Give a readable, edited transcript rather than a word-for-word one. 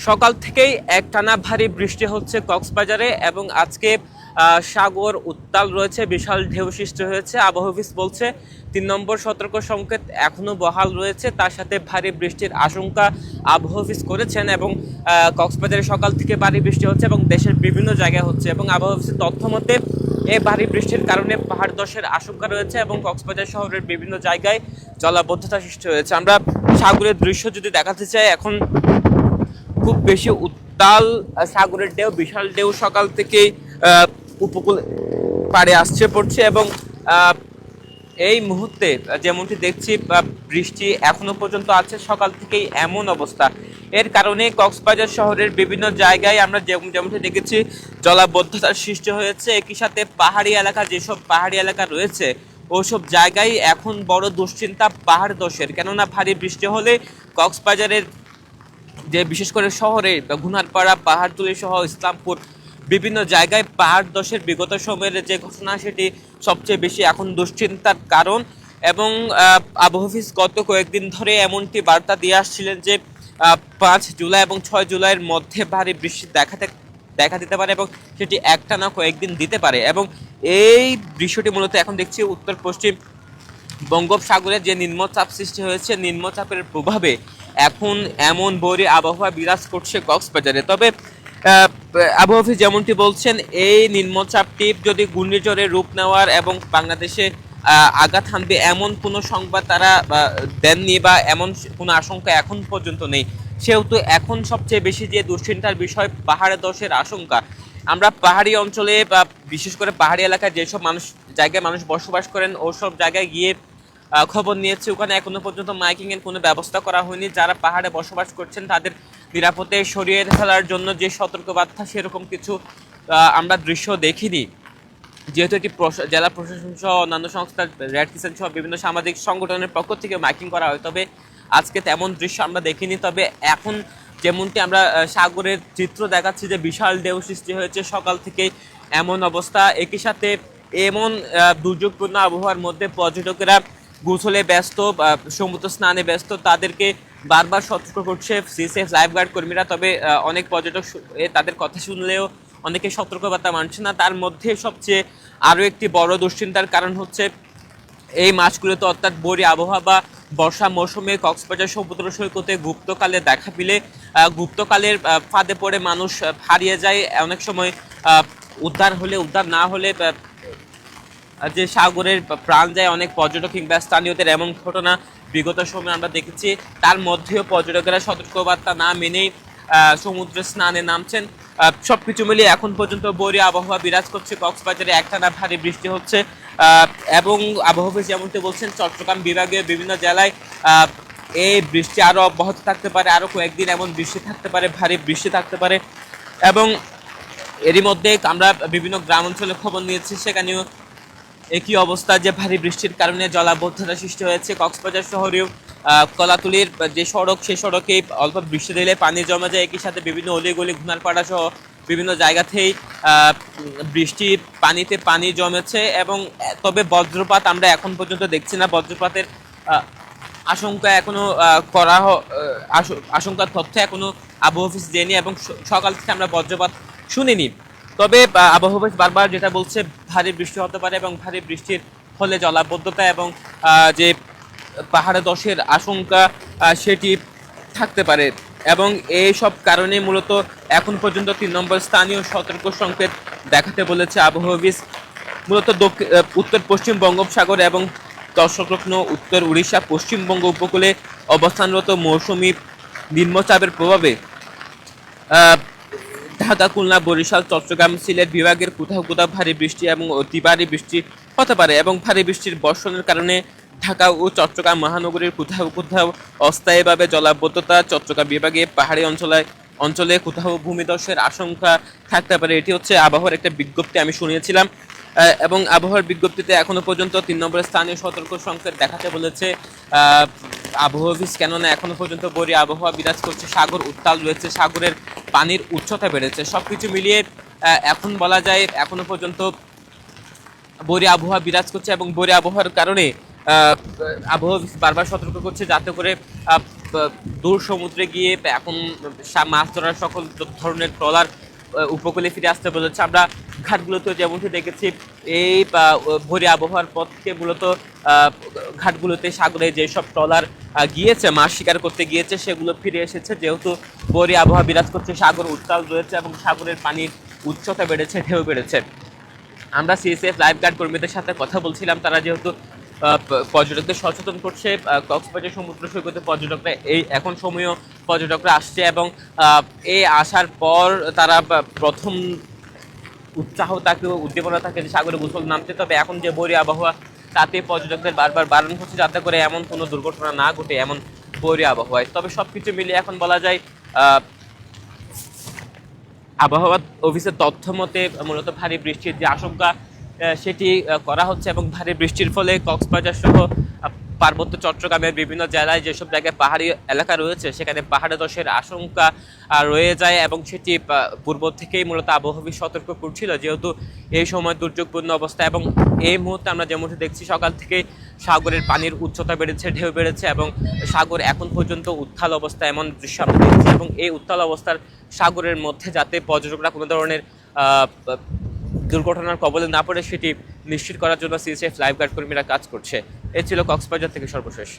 সকাল থেকেই একটানা ভারী বৃষ্টি হচ্ছে কক্সবাজারে এবং আজকে সাগর উত্তাল রয়েছে, বিশাল ঢেউ সৃষ্টি হয়েছে। আবহাওয়া অফিস বলছে 3 নম্বর সতর্ক সংকেত এখনো বহাল রয়েছে, তার সাথে ভারী বৃষ্টির আশঙ্কা আবহাওয়া অফিস করেছেন। এবং কক্সবাজারে সকাল থেকে ভারী বৃষ্টি হচ্ছে এবং দেশের বিভিন্ন জায়গায় হচ্ছে। এবং আবহাওয়া অফিসের তথ্য মতে এই ভারী বৃষ্টির কারণে পাহাড় ধসের আশঙ্কা রয়েছে এবং কক্সবাজার শহরের বিভিন্ন জায়গায় জলাবদ্ধতা সৃষ্টি হয়েছে। আমরা সাগরের দৃশ্য যদি দেখাতে চাই, এখন খুব বেশি উত্তাল সাগরের ঢেউ, বিশাল ঢেউ সকাল থেকেই উপকূল পাড়ে আসছে পড়ছে। এবং এই মুহূর্তে যেমনটি দেখছি বৃষ্টি এখনো পর্যন্ত আছে সকাল থেকেই, এমন অবস্থা। এর কারণে কক্সবাজার শহরের বিভিন্ন জায়গায় আমরা যেমনটি দেখেছি জলাবদ্ধতার সৃষ্টি হয়েছে। একই সাথে পাহাড়ি এলাকা, যেসব পাহাড়ি এলাকা রয়েছে ওসব জায়গায় এখন বড় দুশ্চিন্তা পাহাড় ধসের। কেননা ভারী বৃষ্টি হলে কক্সবাজারের যে বিশেষ করে শহরে ঘুনারপাড়া, পাহাড়তলী সহ ইসলামপুর বিভিন্ন জায়গায় পাহাড় ধসের বিগত সময়ের যে ঘটনা, সেটি সবচেয়ে বেশি এখন দুশ্চিন্তার কারণ। এবং আবহাওয়া অফিস গত কয়েকদিন ধরে এমনটি বার্তা দিয়ে আসছিলেন যে 5 জুলাই এবং 6 জুলাইয়ের মধ্যে ভারী বৃষ্টি দেখা দিতে পারে এবং সেটি একটানা কয়েকদিন দিতে পারে। এবং এই দৃশ্যটি মূলত এখন দেখছি উত্তর পশ্চিম বঙ্গোপসাগরে যে নিম্নচাপ সৃষ্টি হয়েছে, নিম্নচাপের প্রভাবে এখন এমন বৈরী আবহাওয়া বিরাজ করছে কক্সবাজারে। তবে আবহাওয়া অফিস যেমনটি বলছেন, এই নিম্নচাপটি যদি ঘূর্ণিঝড়ের রূপ নেওয়ার এবং বাংলাদেশে আঘাত হানবে এমন কোনো সংবাদ তারা দেননি বা এমন কোনো আশঙ্কা এখন পর্যন্ত নেই। সেহেতু এখন সবচেয়ে বেশি যে দুশ্চিন্তার বিষয় পাহাড়ে ধসের আশঙ্কা। আমরা পাহাড়ি অঞ্চলে বা বিশেষ করে পাহাড়ি এলাকায় যেসব জায়গায় মানুষ বসবাস করেন ওসব জায়গায় গিয়ে খবর নিয়েছি, ওখানে এখনো পর্যন্ত মাইকিং এর কোনো ব্যবস্থা করা হয়নি। যারা পাহাড়ে বসবাস করছেন তাদের নিরাপদে সরিয়ে ফেলার জন্য যে সতর্কবার্তা, সেরকম কিছু আমরা দৃশ্য দেখিনি। যেহেতু এটি জেলা প্রশাসন সহ অন্যান্য সংস্থা, রেড ক্রিসেন্ট সহ বিভিন্ন সামাজিক সংগঠনের পক্ষ থেকে মাইকিং করা হয়, তবে আজকে তেমন দৃশ্য আমরা দেখিনি। তবে এখন যেমনটি আমরা সাগরের চিত্র দেখাচ্ছি যে বিশাল ঢেউ সৃষ্টি হয়েছে সকাল থেকেই, এমন অবস্থা। একই সাথে এমন দুর্যোগপূর্ণ আবহাওয়ার মধ্যে পর্যটকেরা গোসলে ব্যস্ত, সমুদ্র স্নানে ব্যস্ত, তাদেরকে বারবার সতর্ক করছে সিএসএফ লাইফগার্ড কর্মীরা। তবে অনেক পর্যটক তাদের কথা শুনলেও অনেকে সতর্কবার্তা মানছে না। তার মধ্যে সবচেয়ে আরও একটি বড় দুশ্চিন্তার কারণ হচ্ছে এই মাসগুলোতে, অর্থাৎ বৈরী আবহাওয়া বা বর্ষা মৌসুমে কক্সবাজার সমুদ্র সৈকতে গুপ্তকালে দেখা পেলে গুপ্তকালের ফাঁদে পড়ে মানুষ হারিয়ে যায়। অনেক সময় উদ্ধার হলে, উদ্ধার না হলে যে সাগরের প্রাণ যায় অনেক পর্যটক কিংবা স্থানীয়দের, এমন ঘটনা বিগত সময়ে আমরা দেখেছি। তার মধ্যেও পর্যটকেরা সতর্কবার্তা না মেনেই সমুদ্রে স্নানে নামছেন। সবকিছু মিলিয়ে এখন পর্যন্ত বৈরী আবহাওয়া বিরাজ করছে কক্সবাজারে, একটানা ভারী বৃষ্টি হচ্ছে। এবং আবহাওয়া অফিস যেমনটি বলছেন, চট্টগ্রাম বিভাগের বিভিন্ন জেলায় এই বৃষ্টি আরও অব্যাহত থাকতে পারে, আরও কয়েকদিন এমন বৃষ্টি থাকতে পারে, ভারী বৃষ্টি থাকতে পারে। এবং এরই মধ্যে আমরা বিভিন্ন গ্রাম অঞ্চলে খবর নিয়েছি, সেখানেও একই অবস্থা যে ভারী বৃষ্টির কারণে জলাবদ্ধতা সৃষ্টি হয়েছে। কক্সবাজার শহরেও কলাতুলির যে সড়ক, সেই সড়কে অল্প বৃষ্টি দিলে পানি জমা যায়। একই সাথে বিভিন্ন অলিগলি, ঘুনারপাড়া সহ বিভিন্ন জায়গাতেই বৃষ্টির পানিতে পানি জমেছে। এবং তবে বজ্রপাত আমরা এখন পর্যন্ত দেখছি না। বজ্রপাতের আশঙ্কা এখনো আশঙ্কার তথ্য এখনো আবহাওয়া অফিস দেয়নি এবং সকাল থেকে আমরা বজ্রপাত শুনিনি। তবে আবহাওয়া অফিস বারবার যেটা বলছে, ভারী বৃষ্টি হতে পারে এবং ভারী বৃষ্টির ফলে জলাবদ্ধতা এবং যে পাহাড়ে ধসের আশঙ্কা সেটি থাকতে পারে। এবং এই সব কারণে মূলত এখন পর্যন্ত 3 নম্বর স্থানীয় সতর্ক সংকেত দেখাতে বলেছে আবহাওয়া অফিস। মূলত উত্তর পশ্চিম বঙ্গোপসাগর এবং তৎসংলগ্ন উত্তর উড়িষ্যা, পশ্চিমবঙ্গ উপকূলে অবস্থানরত মৌসুমি নিম্নচাপের প্রভাবে ঢাকা, খুলনা, বরিশাল, চট্টগ্রাম, সিলেট বিভাগের কোথাও কোথাও ভারী বৃষ্টি এবং অতি ভারী বৃষ্টি হতে পারে। এবং ভারী বৃষ্টির বর্ষণের কারণে ঢাকা ও চট্টগ্রাম মহানগরীর কোথাও কোথাও অস্থায়ীভাবে জলাবদ্ধতা, চট্টগ্রাম বিভাগে পাহাড়ি অঞ্চলে কোথাও ভূমিধসের আশঙ্কা থাকতে পারে। এটি হচ্ছে আবহাওয়ার একটা বিজ্ঞপ্তি আমি শুনিয়েছিলাম। এবং আবহাওয়ার বিজ্ঞপ্তিতে এখনো পর্যন্ত 3 নম্বরের স্থানীয় সতর্ক সংকেত দেখাতে বলেছে আবহাওয়া অফিস। কেননা এখনো পর্যন্ত বৈরী আবহাওয়া বিরাজ করছে, সাগর উত্তাল রয়েছে, সাগরের পানির উচ্চতা বেড়েছে। সবকিছু মিলিয়ে এখন বলা যায় এখনো পর্যন্ত বৈরী আবহাওয়া বিরাজ করছে। এবং বৈরী আবহাওয়ার কারণে আবহাওয়া অফিস বারবার সতর্ক করছে যাতে করে দূর সমুদ্রে গিয়ে এখন মাছ ধরার সকল ধরনের ট্রলার উপকূলে ফিরে আসতে বলেছে। আমরা ঘাটগুলোতে যেমনটি দেখেছি এই ভোরে আবহাওয়ার পর থেকে মূলত ঘাটগুলোতে সাগরে যেসব ট্রলার গিয়েছে মাছ শিকার করতে গিয়েছে সেগুলো ফিরে এসেছে, যেহেতু ভোরে আবহাওয়া বিরাজ করছে, সাগর উত্তাল রয়েছে এবং সাগরের পানির উচ্চতা বেড়েছে, ঢেউ বেড়েছে। আমরা সিএসএফ লাইফগার্ড কর্মীদের সাথে কথা বলছিলাম, তারা যেহেতু পর্যটকদের সচেতন করছে, কক্সবাজার সমুদ্র সৈকতে পর্যটকরা এখন সময়ও পর্যটকরা আসছে এবং এই আসার পর তারা প্রথম উৎসাহ থাকে, উদ্দীপনা থাকে যে সাগরে গোসল নামতে। তবে এখন যে বৈরী আবহাওয়া তাতে পর্যটকদের বারবার বারণ হচ্ছে যাতে করে এমন কোনো দুর্ঘটনা না ঘটে এমন বৈরী আবহাওয়ায়। তবে সবকিছু মিলিয়ে এখন বলা যায় আবহাওয়া অফিসের তথ্য মতে মূলত ভারী বৃষ্টির যে আশঙ্কা সেটি করা হচ্ছে এবং ভারী বৃষ্টির ফলে কক্সবাজার সহ পার্বত্য চট্টগ্রামের বিভিন্ন জেলায় যেসব জায়গায় পাহাড়ি এলাকা রয়েছে সেখানে পাহাড়ে ধসের আশঙ্কা রয়ে যায় এবং সেটি পূর্ব থেকেই মূলত আবহাওয়া অফিস সতর্ক করছিল, যেহেতু এই সময় দুর্যোগপূর্ণ অবস্থা। এবং এই মুহূর্তে আমরা যেমনটি দেখছি সকাল থেকে সাগরের পানির উচ্চতা বেড়েছে, ঢেউ বেড়েছে এবং সাগর এখন পর্যন্ত উত্তাল অবস্থা, এমন দৃশ্য আমরা দেখছি। এবং এই উত্তাল অবস্থার সাগরের মধ্যে যাতে পর্যটকরা কোনো ধরনের দুর্ঘটনার কবলে না পড়ে সেটি নিশ্চিত করার জন্য সিএসএফ লাইফগার্ড কর্মীরা কাজ করছে। এ ছিল কক্সবাজার থেকে সর্বশেষ।